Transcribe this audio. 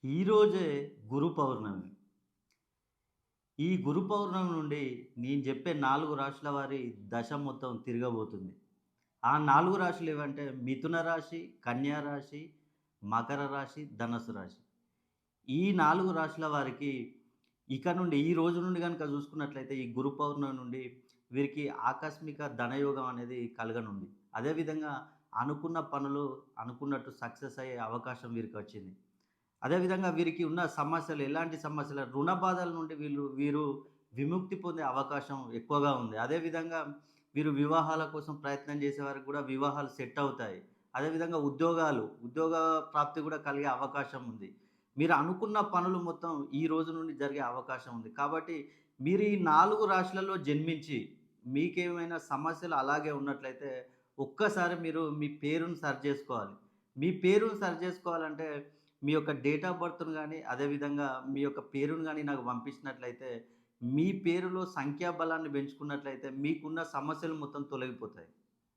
ఈరోజే గురు పౌర్ణమి. ఈ గురు పౌర్ణమి నుండి నేను చెప్పే 4 రాశుల వారి దశ మొత్తం తిరగబోతుంది. ఆ 4 రాశులు ఏవంటే మిథున రాశి, కన్యా రాశి, మకర రాశి, ధనస్సు రాశి. ఈ 4 రాశుల వారికి ఇక నుండి ఈ రోజు నుండి గనుక చూసుకున్నట్లయితే ఈ గురు పౌర్ణమి నుండి వీరికి ఆకస్మిక ధనయోగం అనేది కలగనుంది. అదేవిధంగా అనుకున్న పనులు అనుకున్నట్టు సక్సెస్ అయ్యే అవకాశం వీరికొచ్చింది. అదేవిధంగా వీరికి ఉన్న సమస్యలు ఎలాంటి సమస్యలు రుణ బాధల నుండి వీరు విముక్తి పొందే అవకాశం ఎక్కువగా ఉంది. అదేవిధంగా వీరు వివాహాల కోసం ప్రయత్నం చేసేవారికి కూడా వివాహాలు సెట్ అవుతాయి. అదేవిధంగా ఉద్యోగ ప్రాప్తి కూడా కలిగే అవకాశం ఉంది. మీరు అనుకున్న పనులు మొత్తం ఈ రోజు నుండి జరిగే అవకాశం ఉంది. కాబట్టి మీరు ఈ 4 రాశులలో జన్మించి మీకేమైనా సమస్యలు అలాగే ఉన్నట్లయితే ఒక్కసారి మీరు మీ పేరును సరిచేసుకోవాలి. మీ పేరును సరిచేసుకోవాలంటే మీ యొక్క డేట్ ఆఫ్ బర్త్‌ను గాని, అదేవిధంగా మీ యొక్క పేరును గాని నాకు పంపించినట్లయితే, మీ పేరులో సంఖ్యాబలాన్ని పెంచుకున్నట్లయితే మీకున్న సమస్యలు మొత్తం తొలగిపోతాయి.